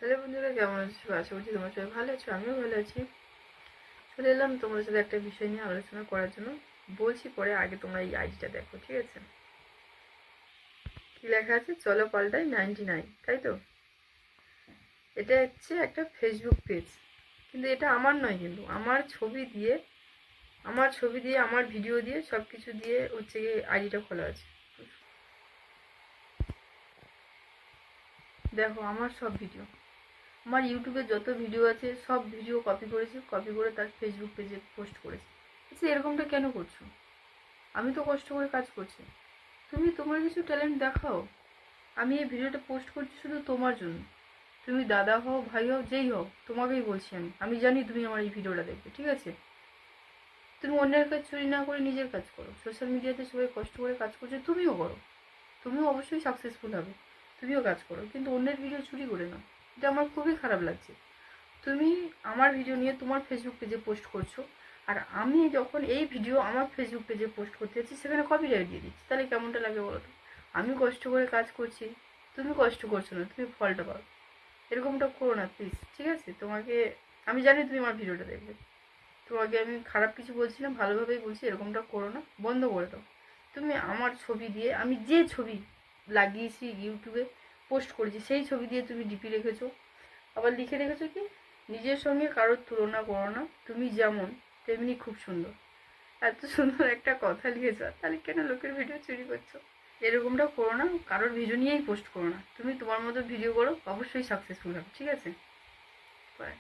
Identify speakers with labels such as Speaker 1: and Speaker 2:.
Speaker 1: Hello বন্ধুরা, কেমন আছো? আশা করছি তোমার সবাই ভালো আছো, আমিও ভালো আছি। চলে এলাম তোমাদের সাথে একটা বিষয় নিয়ে আলোচনা করার জন্য। বলছি পরে, আগে তোমরা এই আইডিটা দেখো, ঠিক আছে? কি লেখা আছে? চলো পাল্টাই 99, তাই তো? এটা হচ্ছে একটা ফেসবুক পেজ, কিন্তু এটা আমার নয়, কিন্তু আমার ছবি দিয়ে আমার ভিডিও দিয়ে সব কিছু দিয়ে হচ্ছে গিয়ে আইডিটা খোলা আছে। দেখো আমার সব ভিডিও, আমার ইউটিউবে যত ভিডিও আছে সব ভিডিও কপি করেছি, কপি করে তার ফেসবুক পেজে পোস্ট করেছি। আচ্ছা, এরকমটা কেন করছো? আমি তো কষ্ট করে কাজ করছি, তুমি তোমার কিছু ট্যালেন্ট দেখাও। আমি এই ভিডিওটা পোস্ট করছি শুধু তোমার জন্য। তুমি দাদা হও, ভাই হও, যেই হও, তোমাকেই বলছি। আমি জানি তুমি আমার এই ভিডিওটা দেখবে, ঠিক আছে? তুমি অন্যের কাজ চুরি না করে নিজের কাজ করো। সোশ্যাল মিডিয়াতে সবাই কষ্ট করে কাজ করছে, তুমিও করো। তুমিও অবশ্যই সাকসেসফুল হবে, তুমিও কাজ করো, কিন্তু অন্যের ভিডিও চুরি করে না। এটা আমার খুবই খারাপ লাগছে। তুমি আমার ভিডিও নিয়ে তোমার ফেসবুক পেজে পোস্ট করছো, আর আমি যখন এই ভিডিও আমার ফেসবুক পেজে পোস্ট করতে যাচ্ছি সেখানে কপিরাইট দিয়ে দিচ্ছি। তাহলে কেমনটা লাগে বলো তো? আমি কষ্ট করে কাজ করছি, তুমি কষ্ট করছো না, তুমি ফলটা পাও। এরকমটা করো না প্লিজ, ঠিক আছে? আমি জানি তুমি আমার ভিডিওটা দেখবে। তোমাকে আমি খারাপ কিছু বলছি না, ভালোভাবেই বলছি, এরকমটা করো না, বন্ধ করে দাও। তুমি আমার ছবি দিয়ে, আমি যে ছবি লাগিয়েছি ইউটিউবে পোস্ট করেছি, সেই ছবি দিয়ে তুমি ডিপি রেখেছো। আবার লিখে রেখেছো কি, নিজের সঙ্গে কারোর তুলনা করো না, তুমি যেমন তেমনি খুব সুন্দর। এত সুন্দর একটা কথা লিখেছো, তাহলে কেন লোকের ভিডিও চুরি করছো? এরকমটা করো না, কারোর ভিডিও নিয়েই পোস্ট করো না। তুমি তোমার মতো ভিডিও করো, অবশ্যই সাকসেসফুল হবে, ঠিক আছে? বাই।